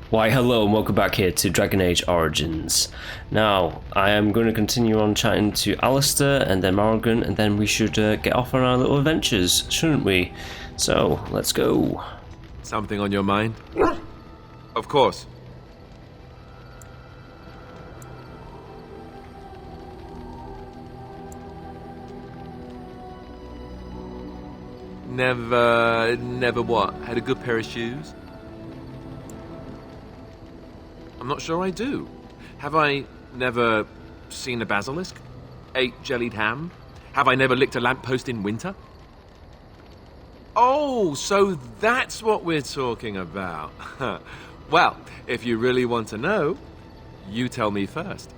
Why hello and welcome back here to Dragon Age Origins. Now, I am going to continue on chatting to Alistair and then Morrigan, and then we should get off on our little adventures, shouldn't we? So, let's go. Something on your mind? Of course. Never what? Had a good pair of shoes? I'm not sure I do. Have I never seen a basilisk? Ate jellied ham? Have I never licked a lamppost in winter? Oh, so that's what we're talking about. Well, if you really want to know, you tell me first.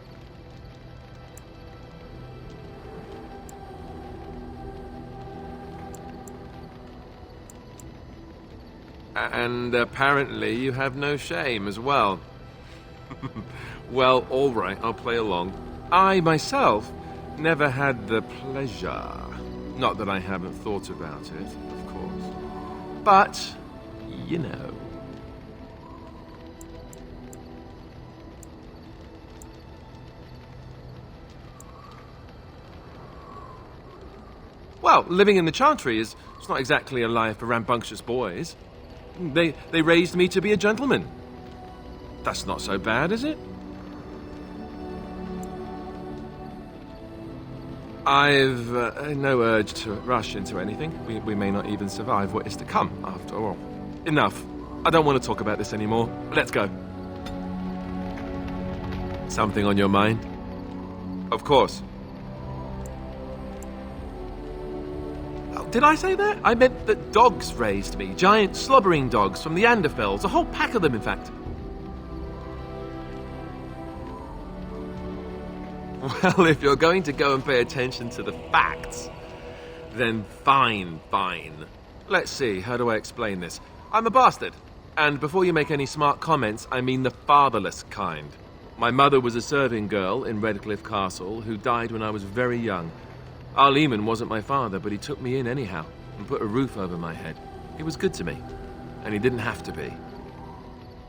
And apparently you have no shame as well. Well, all right, I'll play along. I, myself, never had the pleasure. Not that I haven't thought about it, of course. But, you know. Well, living in the Chantry is not exactly a life for rambunctious boys. They raised me to be a gentleman. That's not so bad, is it? I've no urge to rush into anything. We may not even survive what is to come, after all. Enough. I don't want to talk about this anymore. Let's go. Something on your mind? Of course. Did I say that? I meant that dogs raised me. Giant slobbering dogs from the Anderfells. A whole pack of them, in fact. Well, if you're going to go and pay attention to the facts, then fine. Let's see, how do I explain this? I'm a bastard. And before you make any smart comments, I mean the fatherless kind. My mother was a serving girl in Redcliffe Castle who died when I was very young. Archdemon wasn't my father, but he took me in anyhow and put a roof over my head. He was good to me, and he didn't have to be.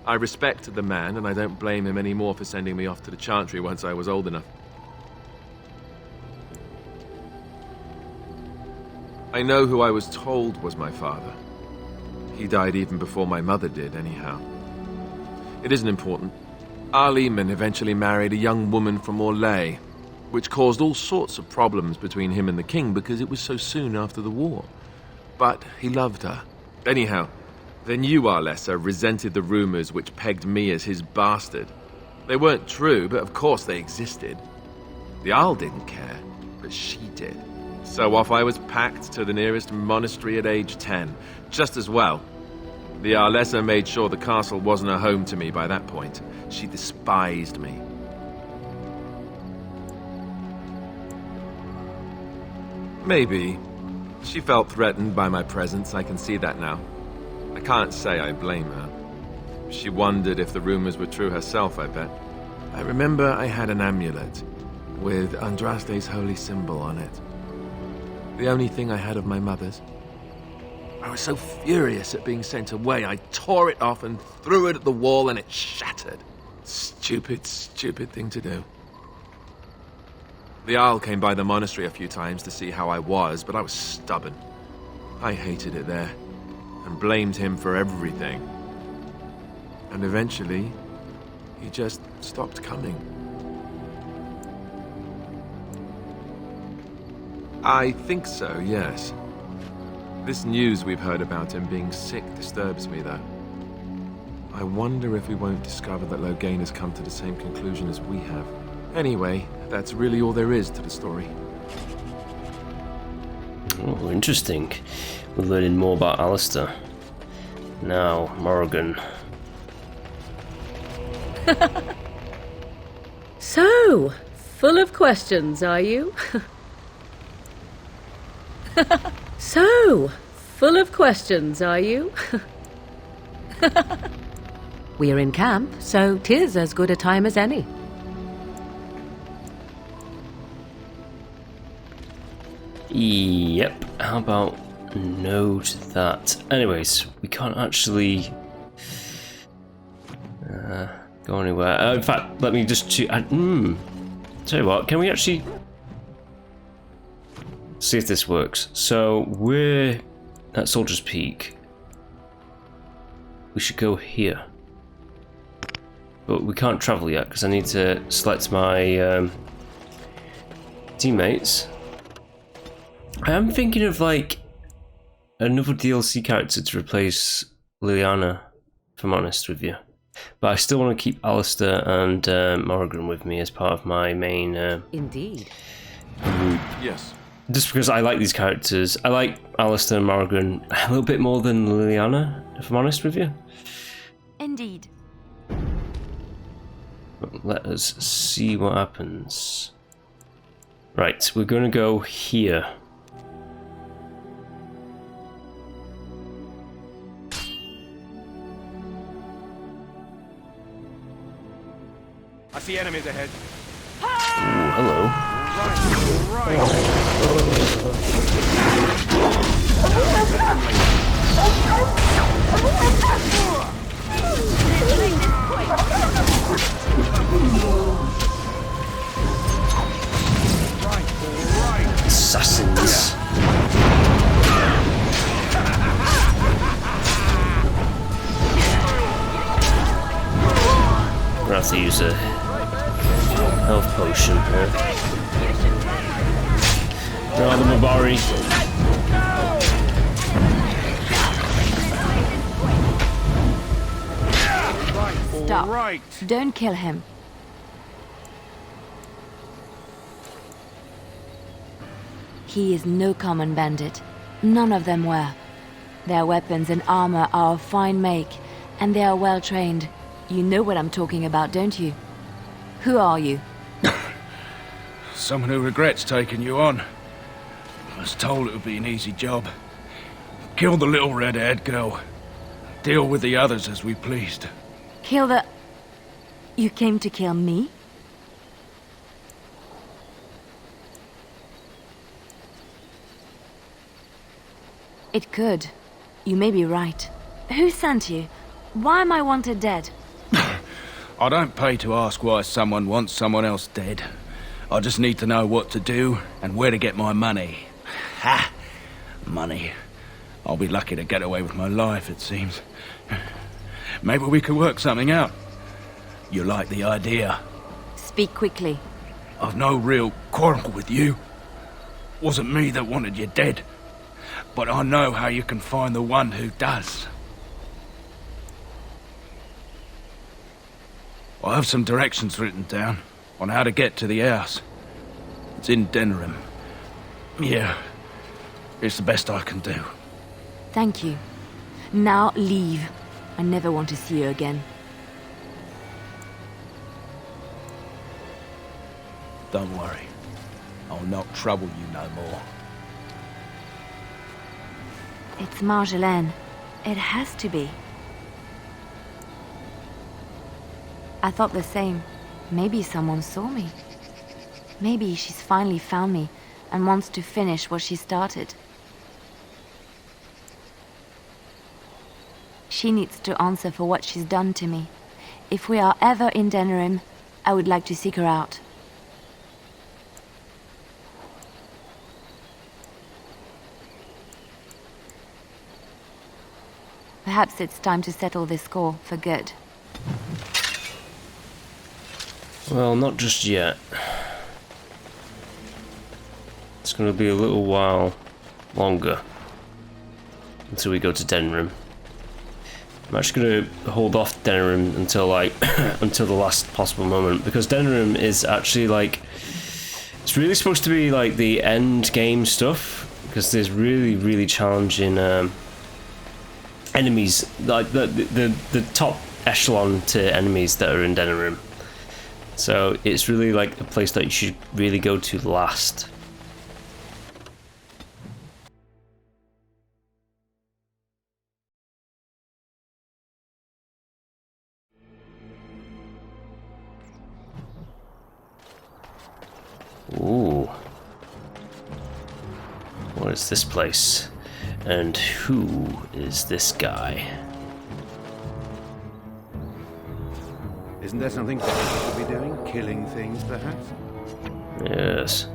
I respect the man, and I don't blame him anymore for sending me off to the Chantry once I was old enough. I know who I was told was my father. He died even before my mother did, anyhow. It isn't important. Archdemon eventually married a young woman from Orlais, which caused all sorts of problems between him and the king because it was so soon after the war. But he loved her. Anyhow, then you, Arlessa, resented the rumors which pegged me as his bastard. They weren't true, but of course they existed. The Arl didn't care, but she did. So off I was packed to the nearest monastery at age 10. Just as well. The Arlessa made sure the castle wasn't a home to me by that point. She despised me. Maybe. She felt threatened by my presence, I can see that now. I can't say I blame her. She wondered if the rumors were true herself, I bet. I remember I had an amulet with Andraste's holy symbol on it. The only thing I had of my mother's. I was so furious at being sent away, I tore it off and threw it at the wall and it shattered. Stupid thing to do. The Arl came by the monastery a few times to see how I was, but I was stubborn. I hated it there, and blamed him for everything. And eventually, he just stopped coming. I think so, yes. This news we've heard about him being sick disturbs me, though. I wonder if we won't discover that Loghain has come to the same conclusion as we have. Anyway, that's really all there is to the story. Oh, interesting. We're learning more about Alistair. Now, Morrigan. So, full of questions, are you? So, full of questions, are you? We're in camp, so 'tis as good a time as any. Yep, how about no to that? Anyways, we can't actually go anywhere. In fact, let me just choose. Tell you what, can we actually see if this works? So we're at Soldier's Peak. We should go here. But we can't travel yet because I need to select my teammates. I am thinking of like another DLC character to replace Liliana, if I'm honest with you. But I still want to keep Alistair and Morrigan with me as part of my main Indeed. group. Yes. Just because I like these characters. I like Alistair and Morrigan a little bit more than Liliana, if I'm honest with you. Indeed. But let us see what happens. Right, we're going to go here. I see enemies ahead. Ooh, hello. Assassins. I'm gonna have to use a health potion here. No, the Mabari. Stop. Right. Don't kill him. He is no common bandit. None of them were. Their weapons and armor are of fine make, and they are well trained. You know what I'm talking about, don't you? Who are you? Someone who regrets taking you on. I was told it would be an easy job. Kill the little red-haired girl. Deal with the others as we pleased. Kill the... You came to kill me? It could. You may be right. Who sent you? Why am I wanted dead? I don't pay to ask why someone wants someone else dead. I just need to know what to do and where to get my money. Ha! Money. I'll be lucky to get away with my life, it seems. Maybe we could work something out. You like the idea? Speak quickly. I've no real quarrel with you. Wasn't me that wanted you dead. But I know how you can find the one who does. I have some directions written down on how to get to the house. It's in Denerim. Yeah, it's the best I can do. Thank you. Now leave. I never want to see you again. Don't worry. I'll not trouble you no more. It's Marjolaine. It has to be. I thought the same. Maybe someone saw me. Maybe she's finally found me and wants to finish what she started. She needs to answer for what she's done to me. If we are ever in Denerim, I would like to seek her out. Perhaps it's time to settle this score for good. Well, not just yet. It's going to be a little while longer until we go to Denerim. I'm actually going to hold off Denerim until like until the last possible moment, because Denerim is actually like, it's really supposed to be like the end game stuff, because there's really challenging enemies, like the top echelon to enemies that are in Denerim. So it's really like a place that you should really go to last. Ooh. What is this place? And who is this guy? Isn't there something better you could be doing? Killing things, perhaps? Yes.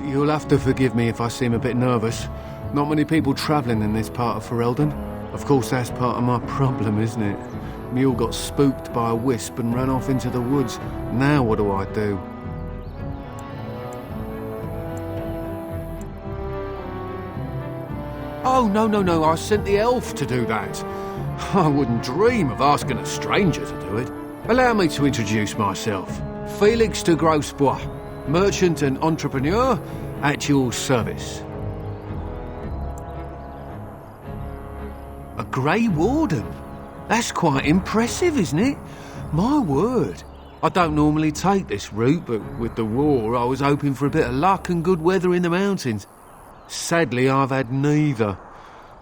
You'll have to forgive me if I seem a bit nervous. Not many people travelling in this part of Ferelden. Of course, that's part of my problem, isn't it? Mule got spooked by a wisp and ran off into the woods. Now what do I do? Oh, no, I sent the elf to do that. I wouldn't dream of asking a stranger to do it. Allow me to introduce myself. Felix de Grosbois, merchant and entrepreneur at your service. A Grey Warden? That's quite impressive, isn't it? My word. I don't normally take this route, but with the war, I was hoping for a bit of luck and good weather in the mountains. Sadly, I've had neither.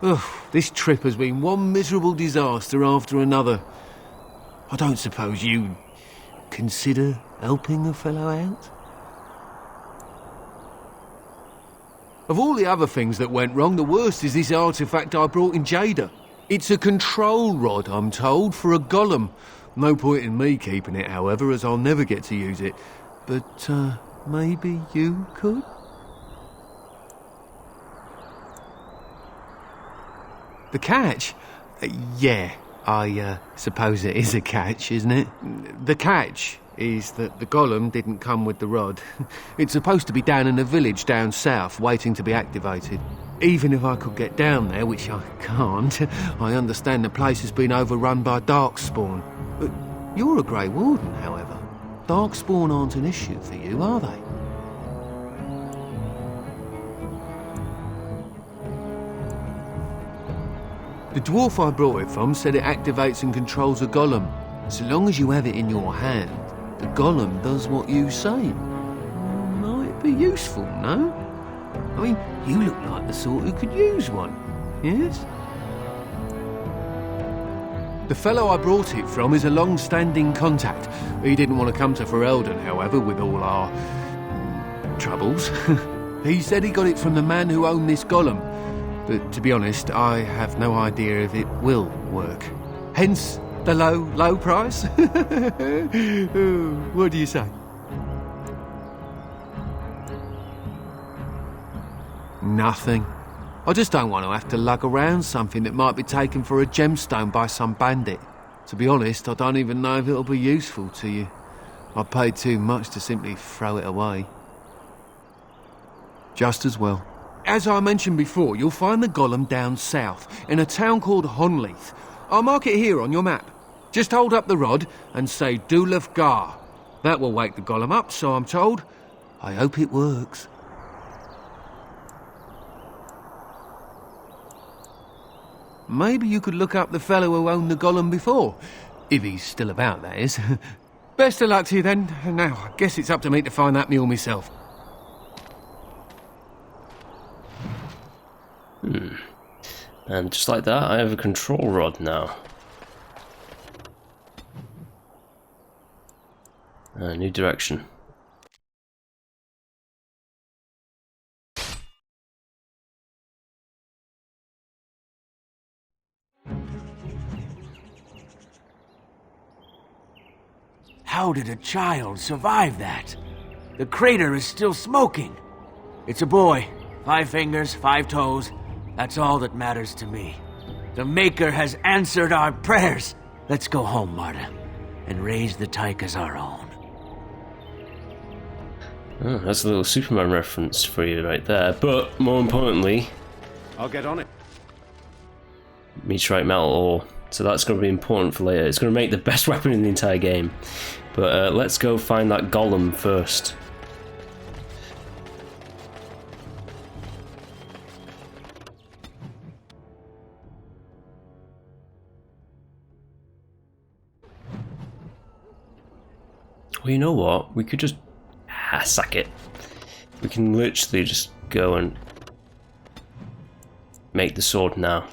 Ugh, this trip has been one miserable disaster after another. I don't suppose you consider helping a fellow out? Of all the other things that went wrong, the worst is this artifact I brought in Jada. It's a control rod, I'm told, for a golem. No point in me keeping it, however, as I'll never get to use it. But, maybe you could? The catch? Yeah, I suppose it is a catch, isn't it? The catch is that the golem didn't come with the rod. It's supposed to be down in a village down south, waiting to be activated. Even if I could get down there, which I can't, I understand the place has been overrun by Darkspawn. But you're a Grey Warden, however. Darkspawn aren't an issue for you, are they? The dwarf I brought it from said it activates and controls a golem. So long as you have it in your hand, the golem does what you say. Might be useful, no? I mean, you look like the sort who could use one, yes? The fellow I brought it from is a long-standing contact. He didn't want to come to Ferelden, however, with all our troubles. He said he got it from the man who owned this golem. But to be honest, I have no idea if it will work. Hence the low price. What do you say? Nothing. I just don't want to have to lug around something that might be taken for a gemstone by some bandit. To be honest, I don't even know if it'll be useful to you. I paid too much to simply throw it away. Just as well. As I mentioned before, you'll find the golem down south, in a town called Honleith. I'll mark it here on your map. Just hold up the rod and say Dulaf Gar. That will wake the golem up, so I'm told. I hope it works. Maybe you could look up the fellow who owned the golem before. If he's still about, that is. Best of luck to you then. Now, I guess it's up to me to find that mule myself. And just like that, I have a control rod now. New direction. How did a child survive that? The crater is still smoking. It's a boy. 5 fingers, 5 toes. That's all that matters to me. The Maker has answered our prayers. Let's go home, Marta, and raise the tyke as our own. Oh, that's a little Superman reference for you right there. But more importantly, I'll get on it. meteorite metal ore. So that's going to be important for later. It's going to make the best weapon in the entire game. But let's go find that golem first. Well, you know what? We could just sack it. We can literally just go and make the sword now.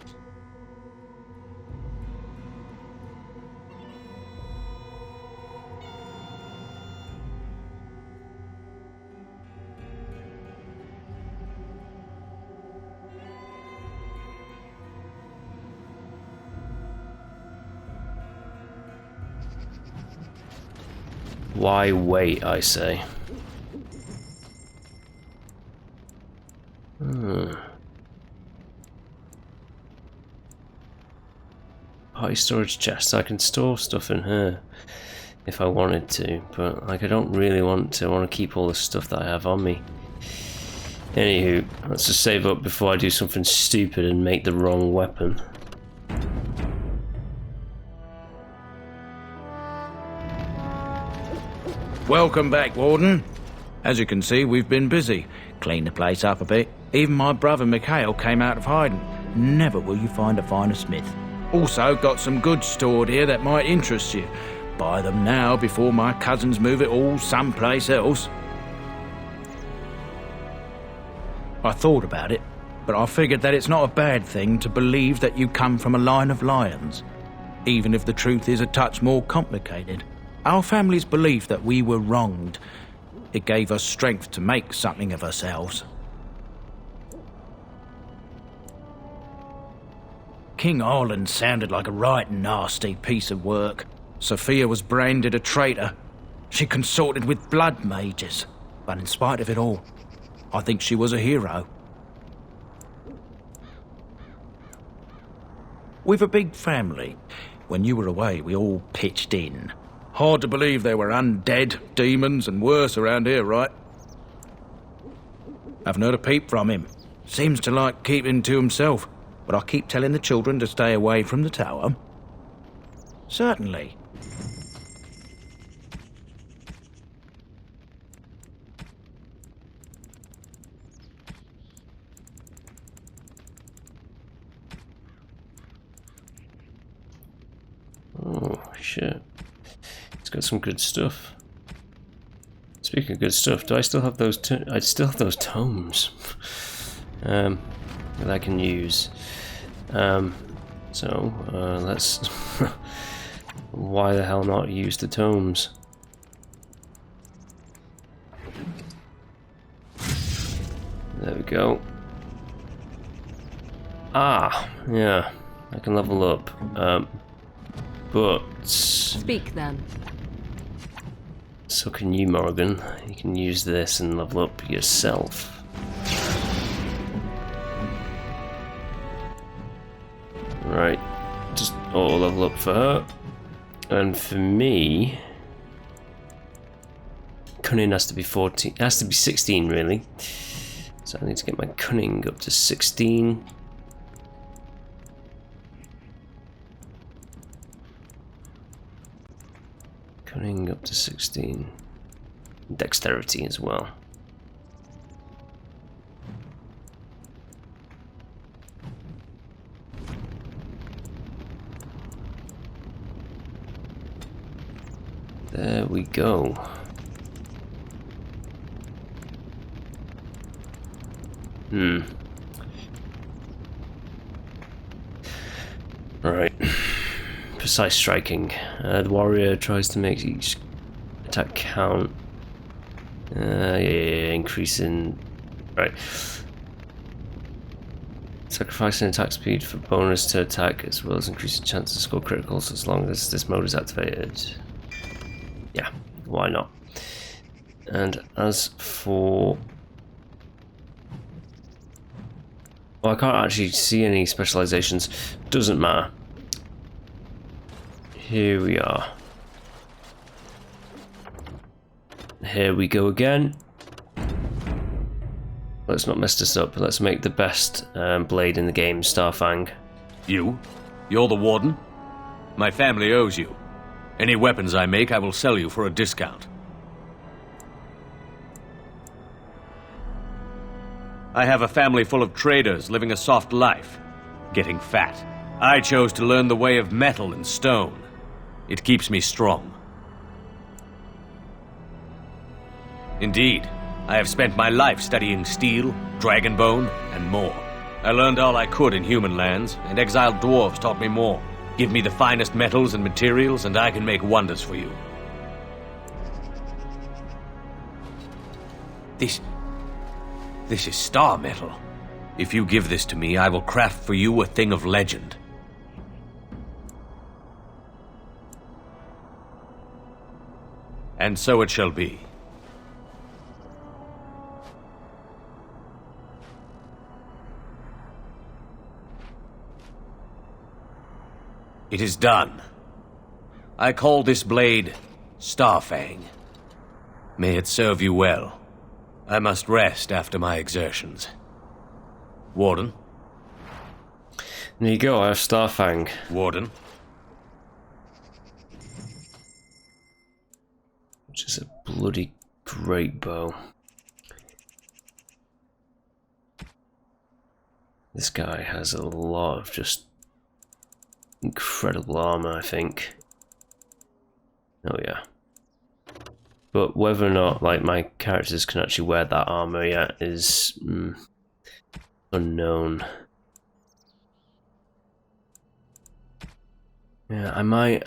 Why wait, I say. Party storage chest. I can store stuff in here if I wanted to, but like I don't really want to. I want to keep all the stuff that I have on me. Anywho, let's just save up before I do something stupid and make the wrong weapon. Welcome back, Warden. As you can see, we've been busy. Cleaned the place up a bit. Even my brother Mikhail came out of hiding. Never will you find a finer smith. Also got some goods stored here that might interest you. Buy them now before my cousins move it all someplace else. I thought about it, but I figured that it's not a bad thing to believe that you come from a line of lions, even if the truth is a touch more complicated. Our family's belief that we were wronged. It gave us strength to make something of ourselves. King Arlen sounded like a right nasty piece of work. Sophia was branded a traitor. She consorted with blood mages. But in spite of it all, I think she was a hero. We've a big family. When you were away, we all pitched in. Hard to believe there were undead, demons, and worse around here, right? Haven't heard a peep from him. Seems to like keeping to himself. But I keep telling the children to stay away from the tower. Certainly. Oh shit. It's got some good stuff. Speaking of good stuff, do I still have those I still have those tomes that I can use. Let's why the hell not use the tomes? There we go. Ah, yeah, I can level up. But Speak then. so can you, Morgan. You can use this and level up yourself. Right, just auto level up for her. And for me, cunning has to be 14. It has to be 16 really. So I need to get my cunning up to 16. Cunning up to 16. Dexterity as well. There we go. Right. Precise striking. The warrior tries to make each attack count. Increasing. Right. Sacrificing attack speed for bonus to attack, as well as increasing chance to score criticals as long as this mode is activated. Yeah, why not? And as for... well, I can't actually see any specializations. Doesn't matter. Here we are. Here we go again. Let's not mess this up. Let's make the best blade in the game, Starfang. You? You're the warden? My family owes you. Any weapons I make, I will sell you for a discount. I have a family full of traders living a soft life, getting fat. I chose to learn the way of metal and stone. It keeps me strong. Indeed, I have spent my life studying steel, dragonbone, and more. I learned all I could in human lands, and exiled dwarves taught me more. Give me the finest metals and materials, and I can make wonders for you. This is star metal. If you give this to me, I will craft for you a thing of legend. And so it shall be. It is done. I call this blade Starfang. May it serve you well. I must rest after my exertions. Warden? There you go, I have Starfang. Warden? Which is a bloody great bow. This guy has a lot of just incredible armor, I think. Oh yeah. But whether or not like my characters can actually wear that armor yet is unknown. Yeah, I might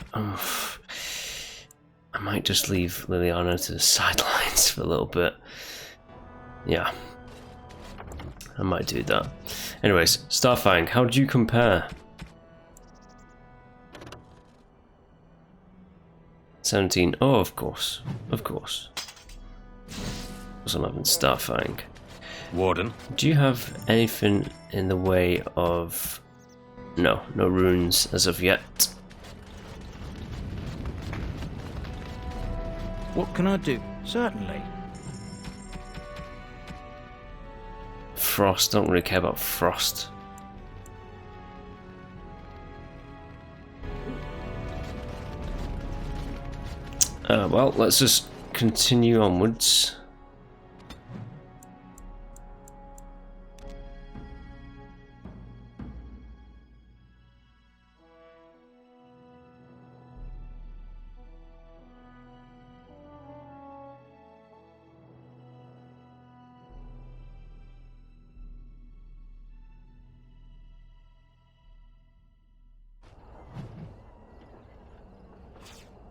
just leave Liliana to the sidelines for a little bit. Yeah. I might do that. Anyways, Starfang, how do you compare? 17. Oh, of course. Of course. Because I'm having Starfang. Warden? Do you have anything in the way of... No runes as of yet. What can I do? Certainly. Frost, don't really care about frost. Well, let's just continue onwards.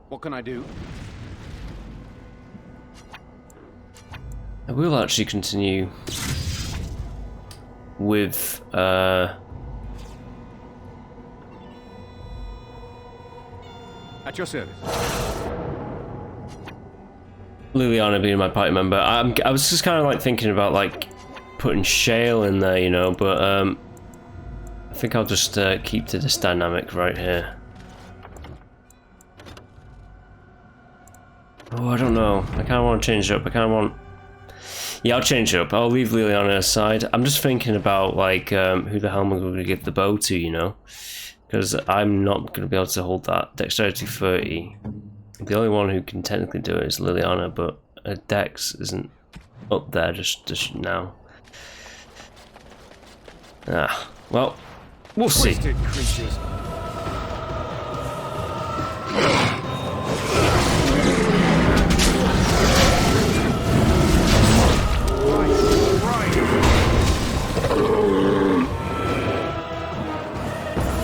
What can I do? I will actually continue with At your service. Liliana being my party member. I was just kind of like thinking about like putting Shale in there, you know, but I think I'll just keep to this dynamic right here. Oh, I don't know. I kind of want to change it up. I kind of want... Yeah, I'll change it up. I'll leave Liliana aside. I'm just thinking about like who the hell am I going to give the bow to, you know? Because I'm not going to be able to hold that. Dexterity 30. The only one who can technically do it is Liliana, but her dex isn't up there just now. Ah, well, we'll see. Twisted creatures.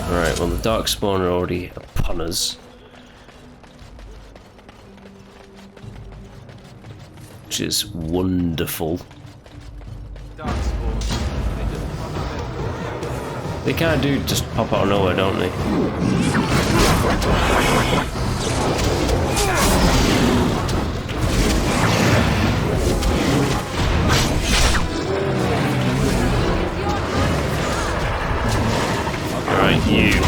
Alright, well the Darkspawn are already upon us. Which is wonderful. They kind of do just pop out of nowhere, don't they? Alright, you.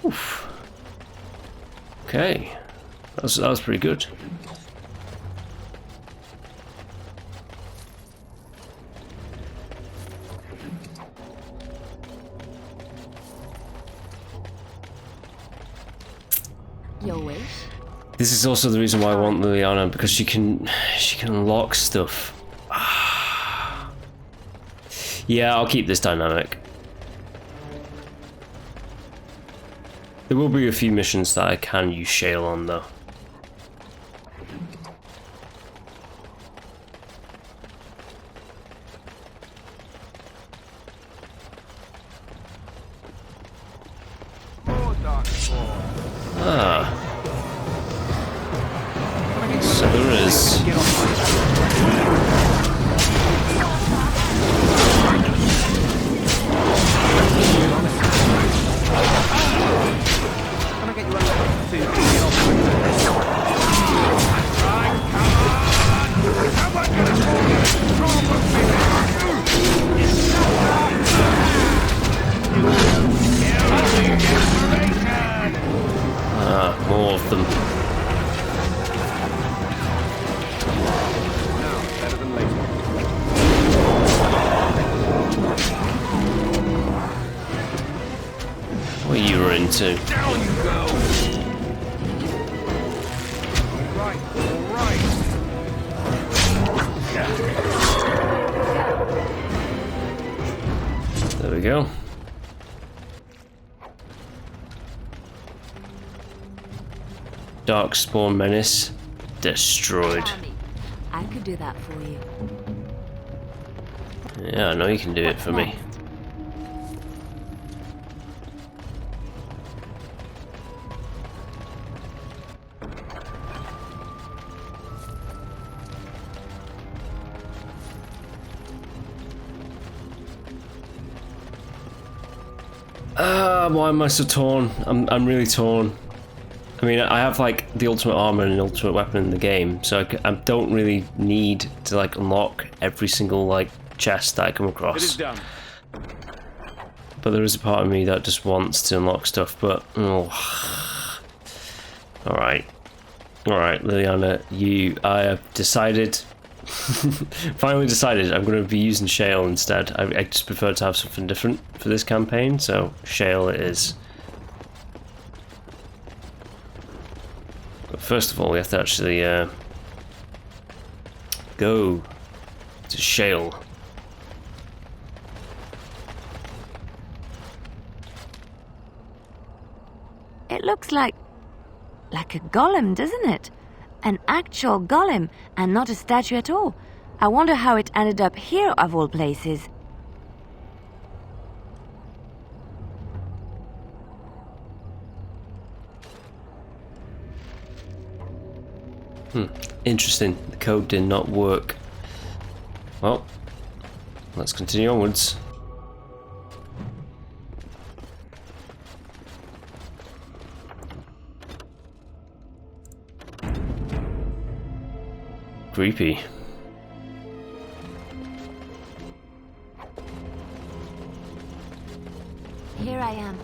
Oof. Okay, that was pretty good. Your wish? This is also the reason why I want Liliana, because she can unlock stuff. Yeah, I'll keep this dynamic. There will be a few missions that I can use Shale on though. Ah. So there is. Ah, more of them. What you were into? Down you go! All right. There we go. Darkspawn menace destroyed. I could do that for you. Yeah, I know you can do it for me. Why am I so torn? I'm really torn. I mean, I have like the ultimate armor and the ultimate weapon in the game, so I don't really need to like unlock every single like chest that I come across. It is done. But there is a part of me that just wants to unlock stuff. But all right, Liliana, I have decided. Finally decided I'm going to be using Shale instead. I just prefer to have something different for this campaign, so Shale it is. But first of all, we have to actually go to Shale. It looks like a golem, doesn't it? An actual golem, and not a statue at all. I wonder how it ended up here, of all places. Interesting. The code did not work. Well, let's continue onwards. Creepy. Here I am.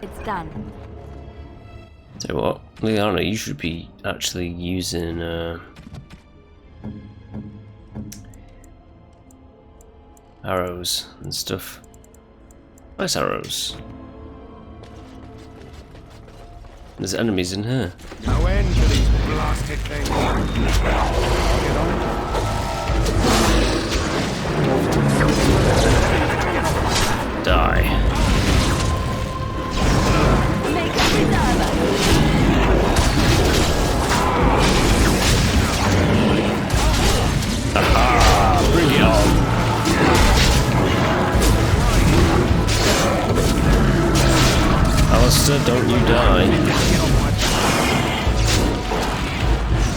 It's done. Tell you what, Liana, you should be actually using arrows and stuff. Nice arrows. There's enemies in here. No end to these blasted things. Get on it. Die. Make a preserver. Aha! Bring it on! Alistair, don't you die.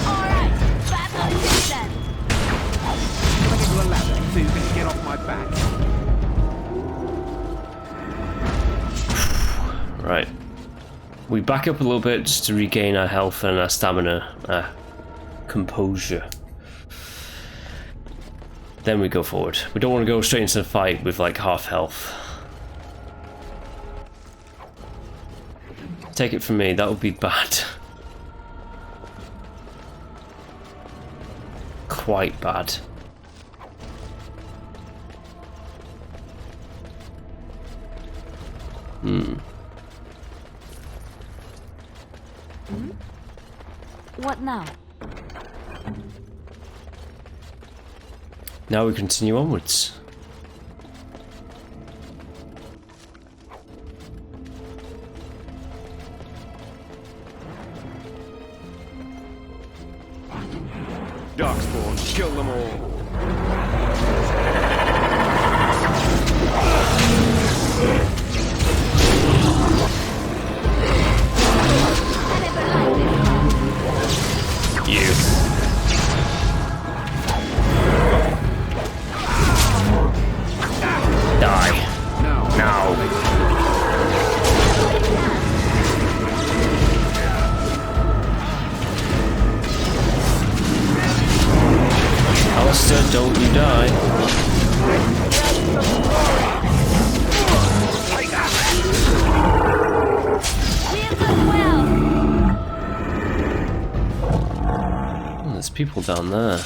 Alright, battle season. Get to the ladder so you can get off my back. Right. We back up a little bit just to regain our health and our stamina, composure. Then we go forward. We don't want to go straight into the fight with like half health. Take it from me, that would be bad. Quite bad. What now? Now we continue onwards. Darkspawn, kill them all. people down there.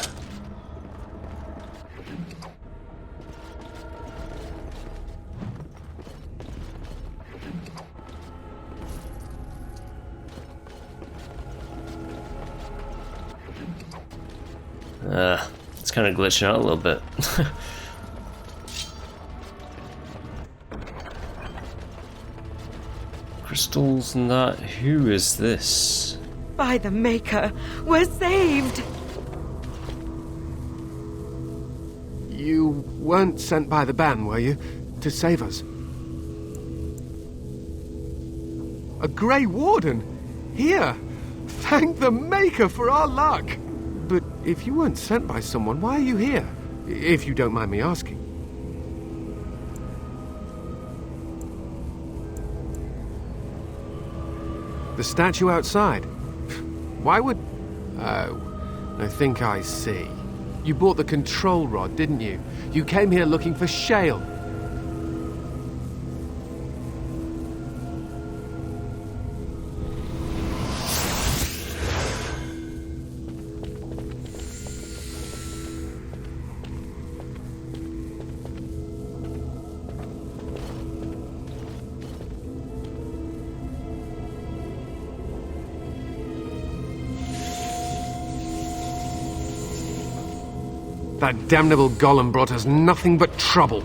It's kind of glitching out a little bit. Crystals and that. Who is this? By the Maker, we're saved! You weren't sent by the ban, were you? To save us? A Grey Warden? Here! Thank the Maker for our luck! But if you weren't sent by someone, why are you here? If you don't mind me asking. The statue outside? Why would... Oh, I think I see. You bought the control rod, didn't you? You came here looking for Shale. That damnable golem brought us nothing but trouble.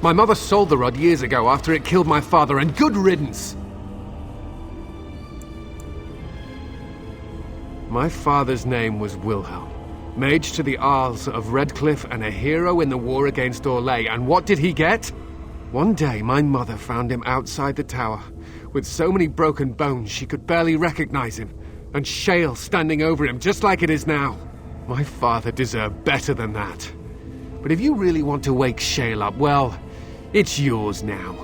My mother sold the rod years ago after it killed my father, and good riddance! My father's name was Wilhelm, mage to the Isles of Redcliffe and a hero in the war against Orlais, and what did he get? One day my mother found him outside the tower, with so many broken bones she could barely recognize him, and Shale standing over him just like it is now. My father deserved better than that. But if you really want to wake Shale up, well, it's yours now.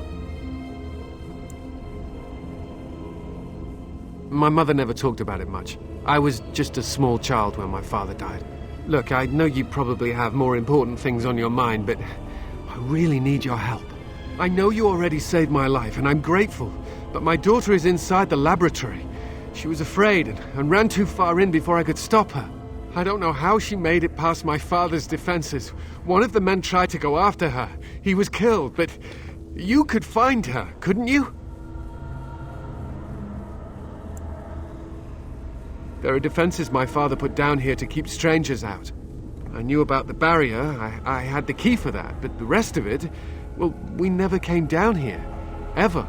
My mother never talked about it much. I was just a small child when my father died. Look, I know you probably have more important things on your mind, but I really need your help. I know you already saved my life, and I'm grateful, but my daughter is inside the laboratory. She was afraid and ran too far in before I could stop her. I don't know how she made it past my father's defenses. One of the men tried to go after her. He was killed, but you could find her, couldn't you? There are defenses my father put down here to keep strangers out. I knew about the barrier. I had the key for that, but the rest of it, well, we never came down here. Ever.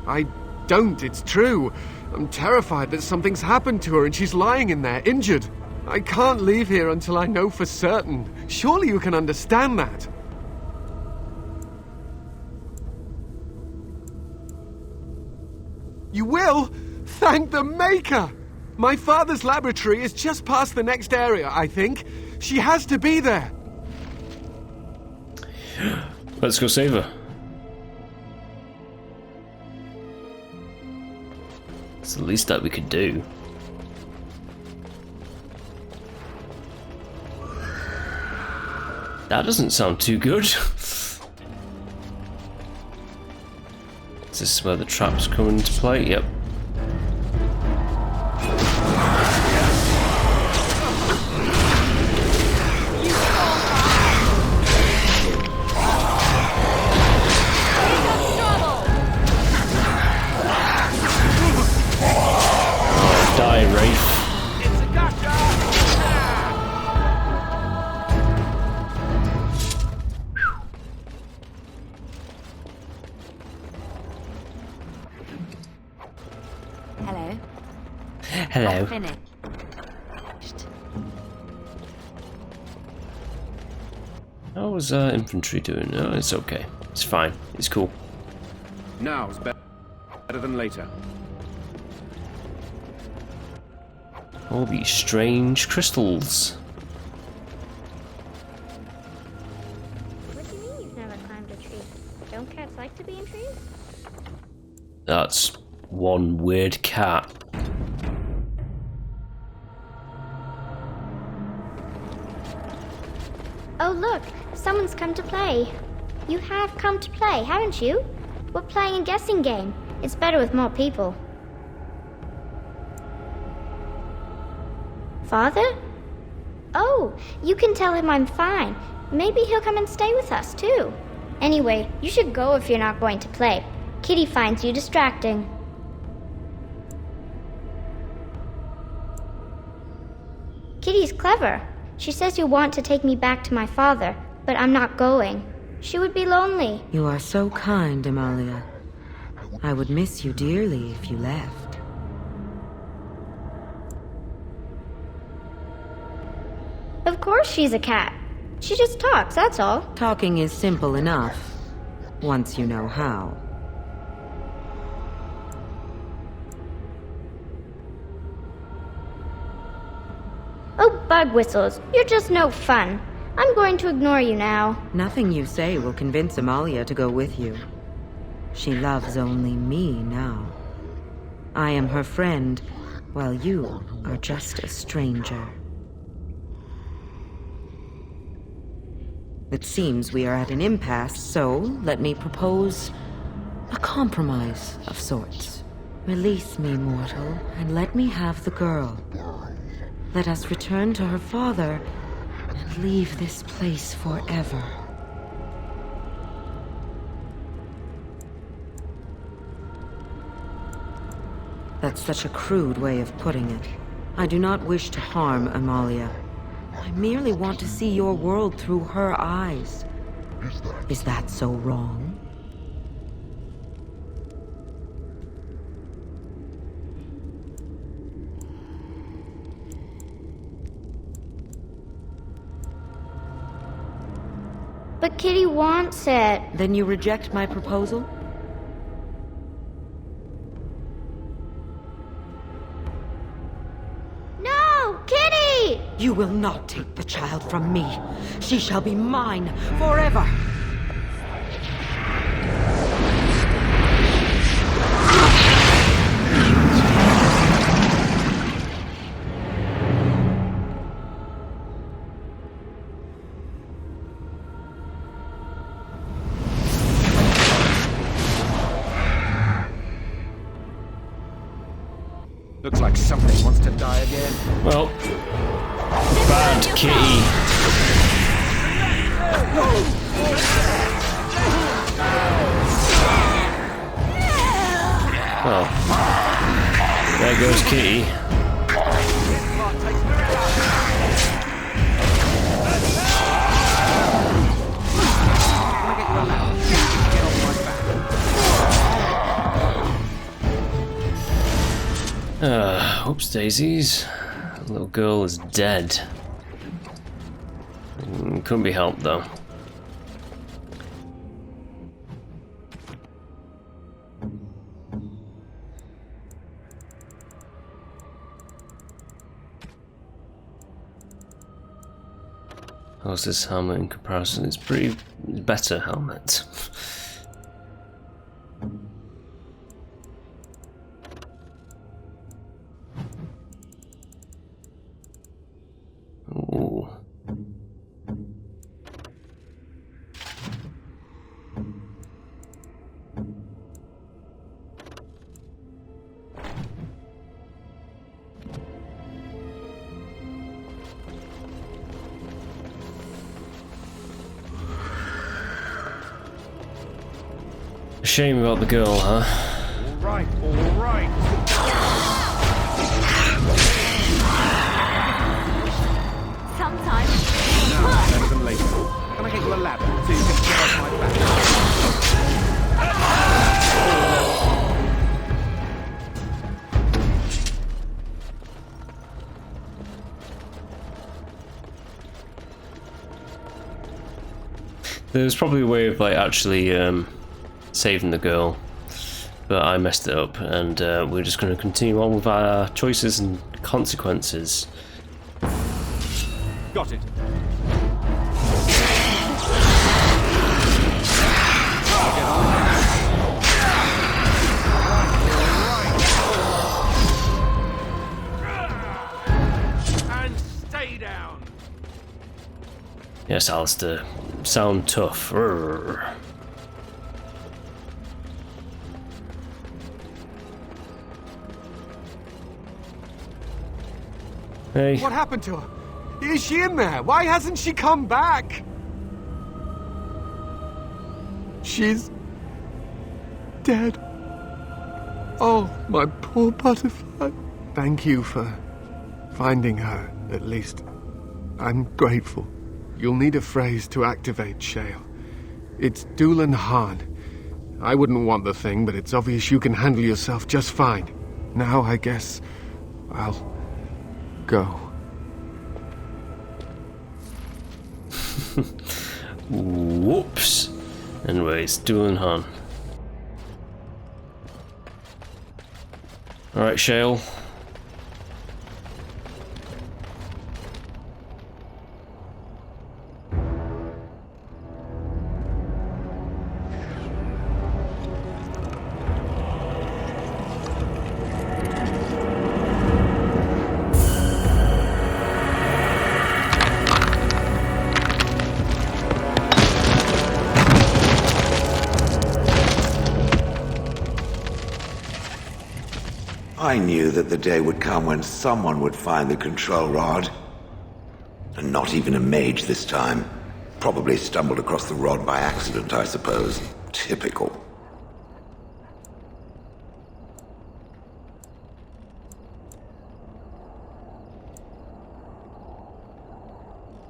I don't, it's true. I'm terrified that something's happened to her and she's lying in there, injured. I can't leave here until I know for certain. Surely you can understand that. You will? Thank the Maker! My father's laboratory is just past the next area, I think. She has to be there. Let's go save her. It's the least that we could do. That doesn't sound too good. Is this where the traps come into play? Yep. Hello. Finished. How was infantry doing? Oh, it's okay. It's fine. It's cool. Now's better than later. All these strange crystals. What do you mean you've never climbed a tree? Don't cats like to be in trees? That's one weird cat. Oh look, someone's come to play. You have come to play, haven't you? We're playing a guessing game. It's better with more people. Father? Oh, you can tell him I'm fine. Maybe he'll come and stay with us, too. Anyway, you should go if you're not going to play. Kitty finds you distracting. Kitty's clever. She says you want to take me back to my father, but I'm not going. She would be lonely. You are so kind, Amalia. I would miss you dearly if you left. Of course she's a cat. She just talks, that's all. Talking is simple enough, once you know how. Oh, bug whistles, you're just no fun. I'm going to ignore you now. Nothing you say will convince Amalia to go with you. She loves only me now. I am her friend, while you are just a stranger. It seems we are at an impasse, so let me propose a compromise of sorts. Release me, mortal, and let me have the girl. Let us return to her father and leave this place forever. That's such a crude way of putting it. I do not wish to harm Amalia. I merely want to see your world through her eyes. Is that so wrong? But Kitty wants it. Then you reject my proposal? No! Kitty! You will not take the child from me. She shall be mine forever. Looks like something wants to die again. Well, bad kitty. Oh. There goes Kitty. Oops daisies. The little girl is dead. Couldn't be helped though. How's this helmet in comparison? It's pretty better helmet. Ooh. A shame about the girl, huh? All right, all right. Sometimes. Now, better than later. Can I get you a ladder so you can get off my back? There's probably a way of like actually saving the girl, but I messed it up, and we're just going to continue on with our choices and consequences. Got it. And stay down. Yes, Alistair, sound tough. Urgh. Hey. What happened to her? Is she in there? Why hasn't she come back? She's dead. Oh, my poor butterfly. Thank you for finding her, at least. I'm grateful. You'll need a phrase to activate Shale. It's Dúlan Han. I wouldn't want the thing, but it's obvious you can handle yourself just fine. Now, I guess I'll go. Whoops. Anyways, Dúlan Han. Alright, Shale. I knew that the day would come when someone would find the control rod. And not even a mage this time. Probably stumbled across the rod by accident, I suppose. Typical.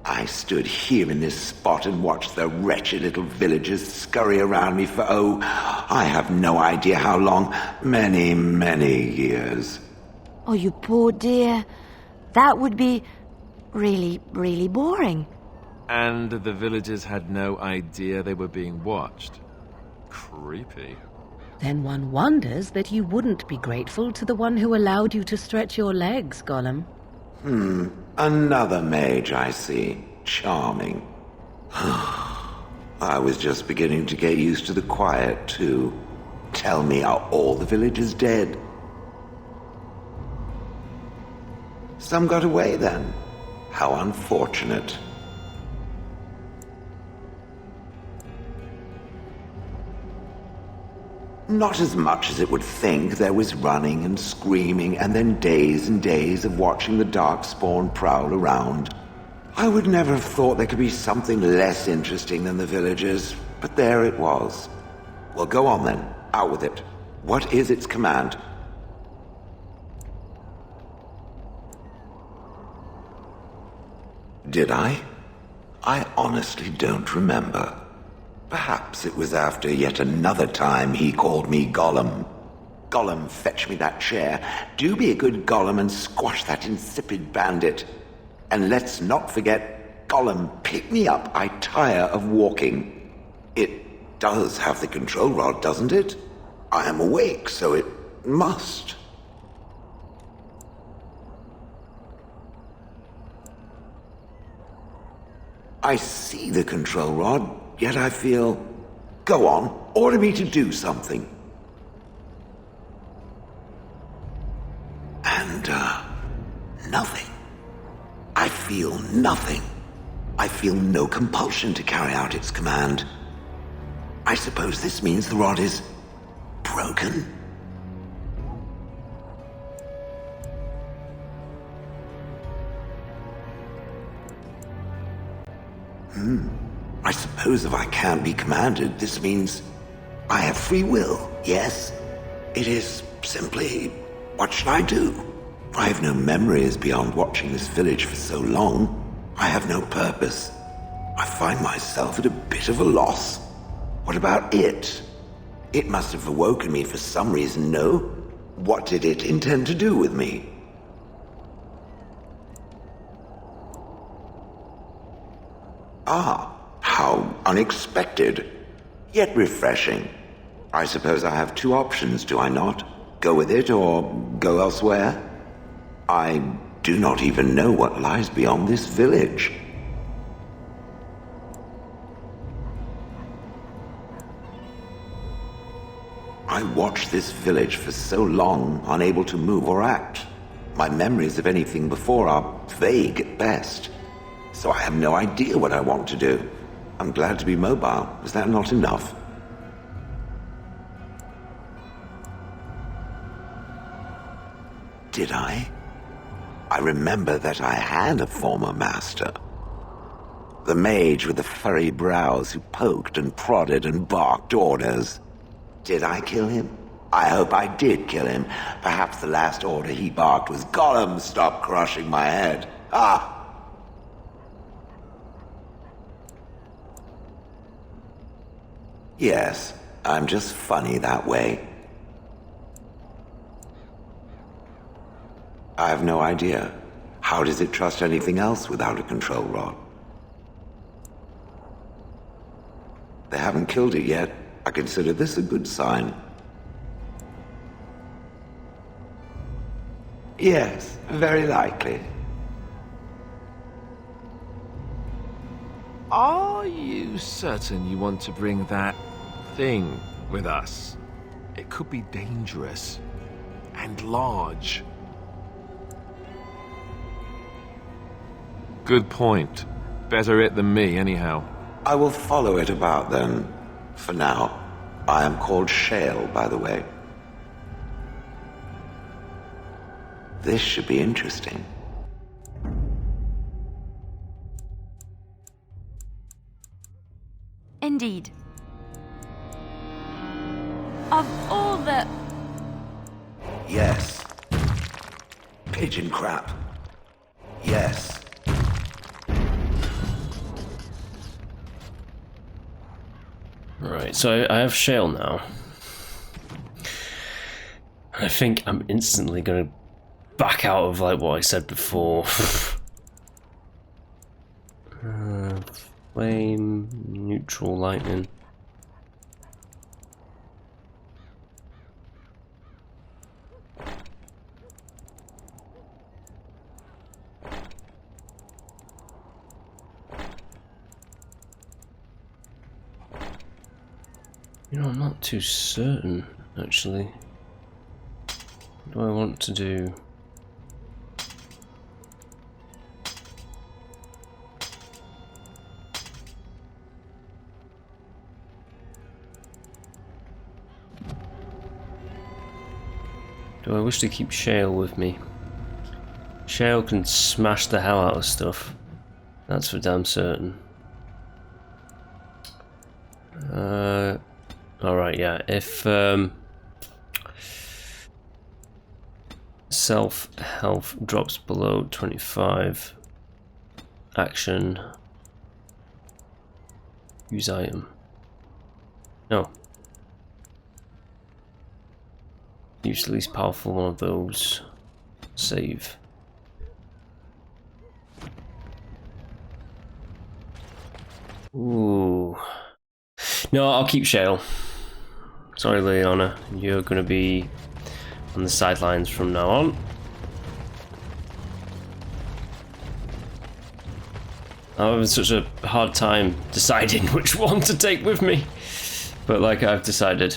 I stood here in this spot and watched the wretched little villagers scurry around me for, oh, I have no idea how long. Many, many years. Oh, you poor dear. That would be really, really boring. And the villagers had no idea they were being watched. Creepy. Then one wonders that you wouldn't be grateful to the one who allowed you to stretch your legs, Gollum. Another mage, I see. Charming. I was just beginning to get used to the quiet, too. Tell me, are all the villagers dead? Some got away, then. How unfortunate. Not as much as it would think. There was running and screaming, and then days and days of watching the Darkspawn prowl around. I would never have thought there could be something less interesting than the villagers, but there it was. Well, go on then. Out with it. What is its command? Did I? I honestly don't remember. Perhaps it was after yet another time he called me Gollum. Gollum, fetch me that chair. Do be a good Gollum and squash that insipid bandit. And let's not forget, Gollum, pick me up. I tire of walking. It does have the control rod, doesn't it? I am awake, so it must. I see the control rod, yet I feel... Go on, order me to do something. And, nothing. I feel nothing. I feel no compulsion to carry out its command. I suppose this means the rod is... broken? I suppose if I can't be commanded, this means I have free will, yes? It is simply, what should I do? I have no memories beyond watching this village for so long. I have no purpose. I find myself at a bit of a loss. What about it? It must have awoken me for some reason, no? What did it intend to do with me? Ah, how unexpected, yet refreshing. I suppose I have two options, do I not? Go with it or go elsewhere? I do not even know what lies beyond this village. I watched this village for so long, unable to move or act. My memories of anything before are vague at best. So I have no idea what I want to do. I'm glad to be mobile. Is that not enough? Did I? I remember that I had a former master. The mage with the furry brows who poked and prodded and barked orders. Did I kill him? I hope I did kill him. Perhaps the last order he barked was, "Gollum, stop crushing my head." Ah! Yes, I'm just funny that way. I have no idea. How does it trust anything else without a control rod? They haven't killed it yet. I consider this a good sign. Yes, very likely. Are you certain you want to bring that thing with us? It could be dangerous and large. Good point. Better it than me, anyhow. I will follow it about then. For now, I am called Shale, by the way. This should be interesting. Indeed. Of all the... Yes. Pigeon crap. Yes. Right, so I have Shale now. I think I'm instantly gonna back out of like what I said before. Flame, neutral, lightning. You know, I'm not too certain, actually. What do I want to do? Do I wish to keep Shale with me? Shale can smash the hell out of stuff. That's for damn certain. Alright, yeah, if self health drops below 25, action, use item. No. Use the least powerful one of those. Save. Ooh. No, I'll keep Shale. Sorry, Leona. You're going to be on the sidelines from now on. I'm having such a hard time deciding which one to take with me. But like I've decided.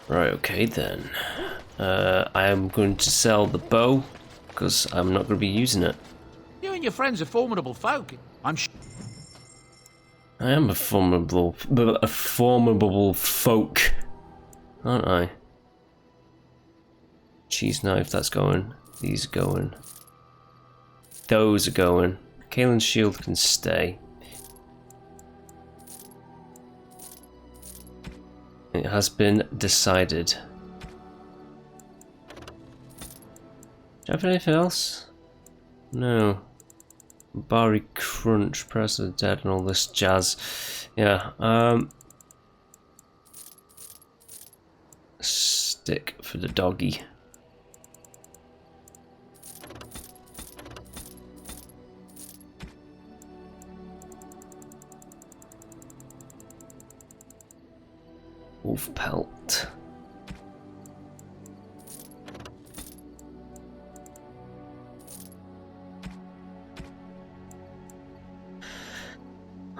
Right, okay then. I am going to sell the bow, because I'm not going to be using it. You and your friends are formidable folk. I am a formidable folk, aren't I? Cheese knife, that's going. These are going. Those are going. Kaelin's shield can stay. It has been decided. Do I have anything else? No. Bari Crunch, Press of the Dead, and all this jazz. Yeah, stick for the doggy. Wolf pelt.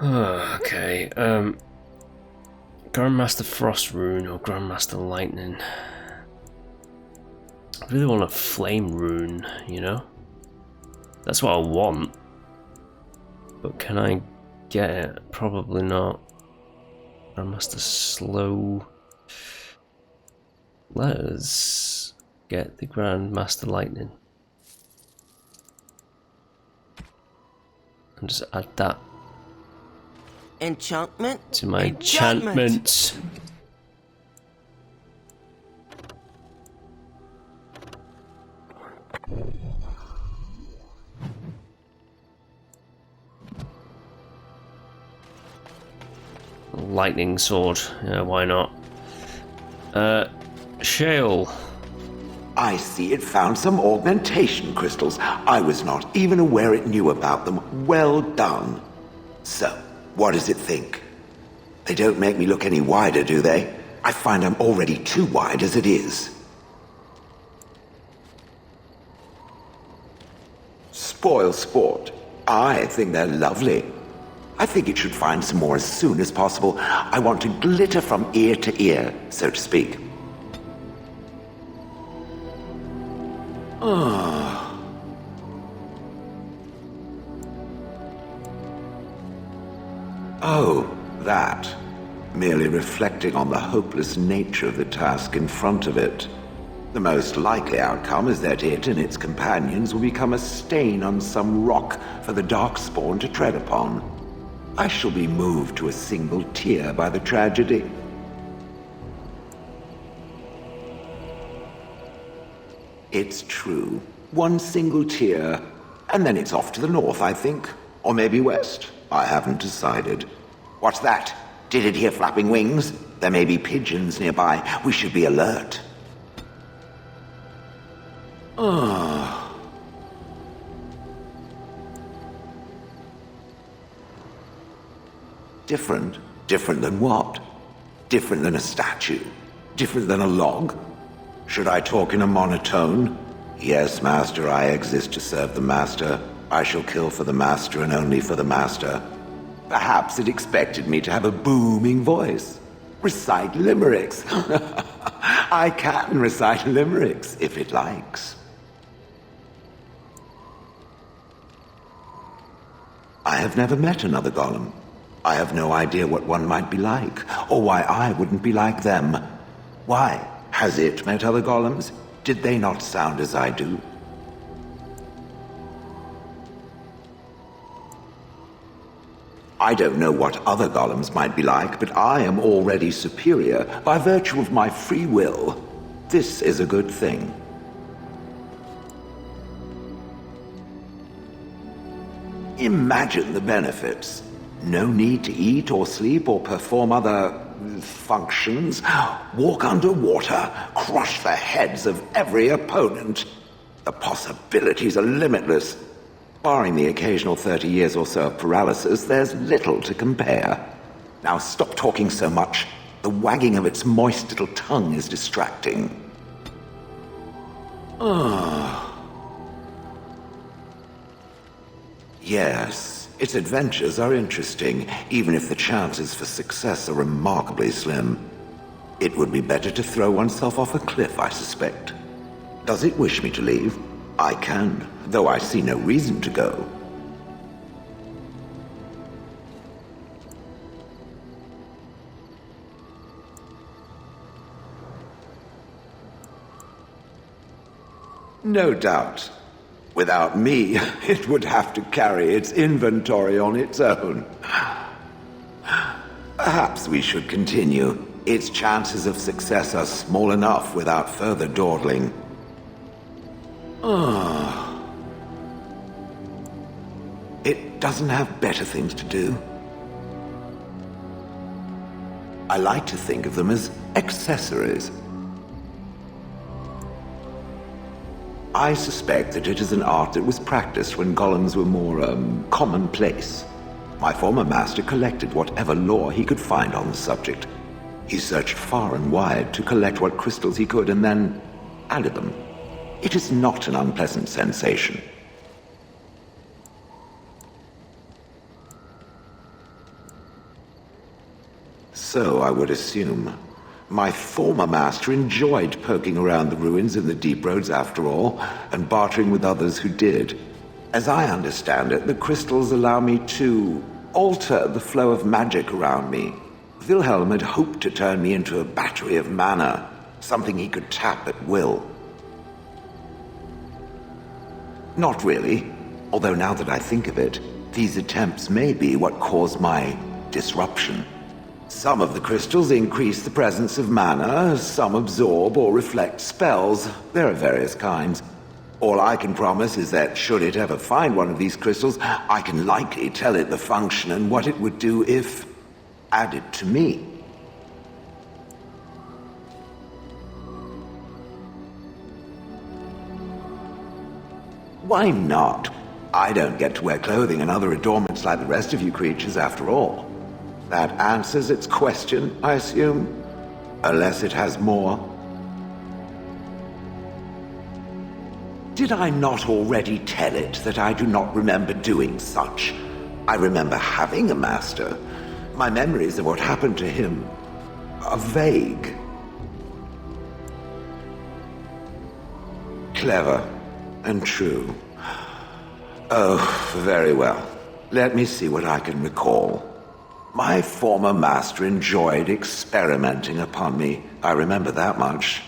Okay, Grandmaster Frost Rune or Grandmaster Lightning. I really want a Flame Rune, you know? That's what I want. But can I get it? Probably not. Grandmaster Slow. Let us get the Grandmaster Lightning. And just add that enchantment to my enchantments. Lightning sword, yeah, why not? Shale. I see it found some augmentation crystals. I was not even aware it knew about them. Well done. So, what does it think? They don't make me look any wider, do they? I find I'm already too wide as it is. Spoil sport. I think they're lovely. I think it should find some more as soon as possible. I want to glitter from ear to ear, so to speak. Oh, that. Merely reflecting on the hopeless nature of the task in front of it. The most likely outcome is that it and its companions will become a stain on some rock for the Darkspawn to tread upon. I shall be moved to a single tear by the tragedy. It's true. One single tear, and then it's off to the north, I think. Or maybe west. I haven't decided. What's that? Did it hear flapping wings? There may be pigeons nearby. We should be alert. Different? Different than what? Different than a statue? Different than a log? Should I talk in a monotone? Yes, Master, I exist to serve the Master. I shall kill for the Master and only for the Master. Perhaps it expected me to have a booming voice. Recite limericks. I can recite limericks, if it likes. I have never met another golem. I have no idea what one might be like, or why I wouldn't be like them. Why? Has it met other golems? Did they not sound as I do? I don't know what other golems might be like, but I am already superior by virtue of my free will. This is a good thing. Imagine the benefits. No need to eat or sleep or perform other functions. Walk underwater, crush the heads of every opponent. The possibilities are limitless. Barring the occasional 30 years or so of paralysis, there's little to compare. Now stop talking so much. The wagging of its moist little tongue is distracting. Yes, its adventures are interesting, even if the chances for success are remarkably slim. It would be better to throw oneself off a cliff, I suspect. Does it wish me to leave? I can, though I see no reason to go. No doubt. Without me, it would have to carry its inventory on its own. Perhaps we should continue. Its chances of success are small enough without further dawdling. It doesn't have better things to do. I like to think of them as accessories. I suspect that it is an art that was practiced when golems were more, commonplace. My former master collected whatever lore he could find on the subject. He searched far and wide to collect what crystals he could and then added them. It is not an unpleasant sensation. So I would assume. My former master enjoyed poking around the ruins in the deep roads after all, and bartering with others who did. As I understand it, the crystals allow me to alter the flow of magic around me. Wilhelm had hoped to turn me into a battery of mana, something he could tap at will. Not really, although now that I think of it, these attempts may be what caused my disruption. Some of the crystals increase the presence of mana, some absorb or reflect spells. There are various kinds. All I can promise is that should it ever find one of these crystals, I can likely tell it the function and what it would do if added to me. Why not? I don't get to wear clothing and other adornments like the rest of you creatures after all. That answers its question, I assume? Unless it has more. Did I not already tell it that I do not remember doing such? I remember having a master. My memories of what happened to him are vague. Clever and true. Oh, very well. Let me see what I can recall. My former master enjoyed experimenting upon me. I remember that much.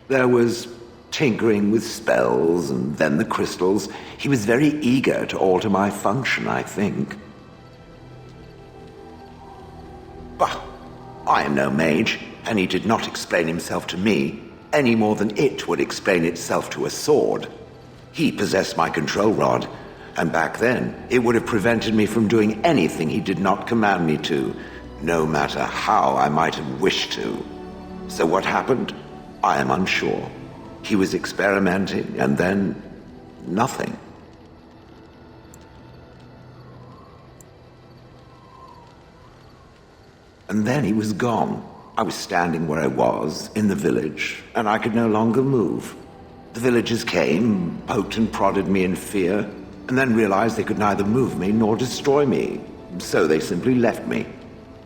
There was tinkering with spells, and then the crystals. He was very eager to alter my function, I think. Bah! I am no mage, and he did not explain himself to me, any more than it would explain itself to a sword. He possessed my control rod, and back then, it would have prevented me from doing anything he did not command me to, no matter how I might have wished to. So what happened? I am unsure. He was experimenting, and then nothing. And then he was gone. I was standing where I was, in the village, and I could no longer move. The villagers came, poked and prodded me in fear, and then realized they could neither move me nor destroy me. So they simply left me.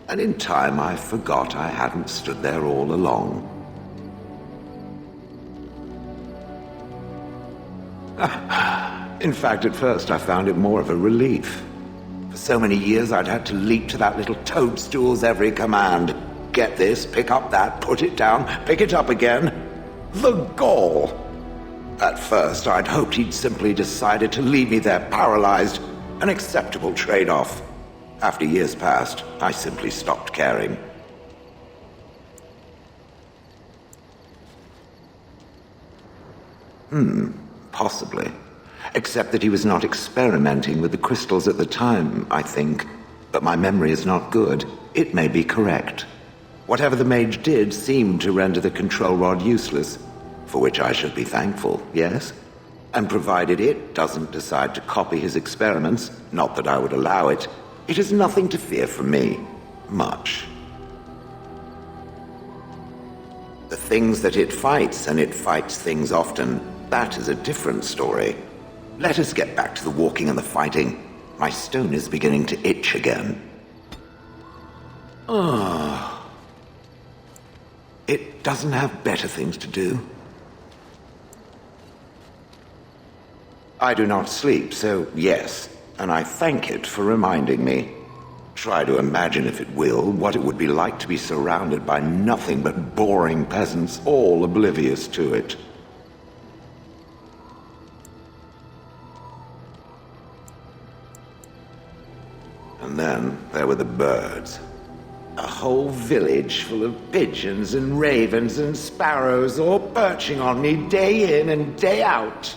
And in time, I forgot I hadn't stood there all along. In fact, at first I found it more of a relief. For so many years I'd had to leap to that little toadstool's every command. Get this, pick up that, put it down, pick it up again. The gall! At first I'd hoped he'd simply decided to leave me there paralyzed, an acceptable trade-off. After years passed, I simply stopped caring. Possibly. Except that he was not experimenting with the crystals at the time, I think. But my memory is not good. It may be correct. Whatever the mage did seemed to render the control rod useless, for which I should be thankful, yes? And provided it doesn't decide to copy his experiments, not that I would allow it, it has nothing to fear from me. Much. The things that it fights, and it fights things often, that is a different story. Let us get back to the walking and the fighting. My stone is beginning to itch again. It doesn't have better things to do. I do not sleep, so yes, and I thank it for reminding me. Try to imagine, if it will, what it would be like to be surrounded by nothing but boring peasants, all oblivious to it. And then there were the birds. A whole village full of pigeons and ravens and sparrows all perching on me day in and day out.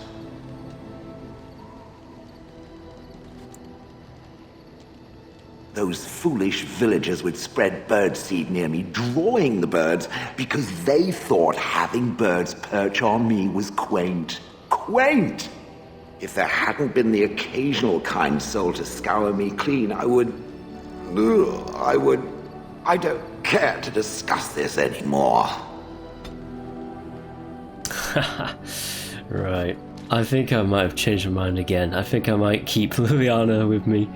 Those foolish villagers would spread birdseed near me, drawing the birds, because they thought having birds perch on me was quaint. Quaint! If there hadn't been the occasional kind soul to scour me clean, I don't care to discuss this anymore. Right. I think I might have changed my mind again. I think I might keep Liliana with me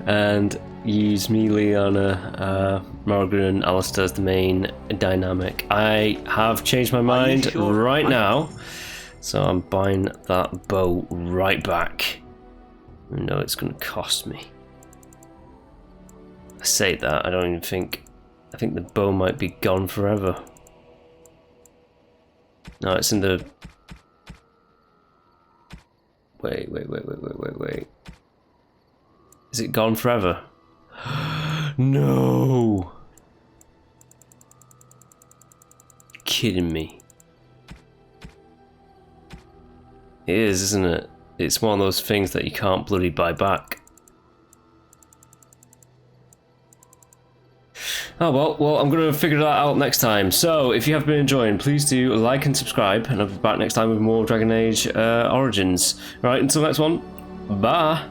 and use me, Liliana, Morgan and Alistair as the main dynamic. I have changed my mind right now, so I'm buying that bow right back. I know it's going to cost me. I say that, I don't even think... I think the bow might be gone forever. No, it's in the... Wait. Is it gone forever? No! Kidding me. It is, isn't it? It's one of those things that you can't bloody buy back. Oh well, I'm going to figure that out next time. So, if you have been enjoying, please do like and subscribe, and I'll be back next time with more Dragon Age Origins. Right, until next one, bye!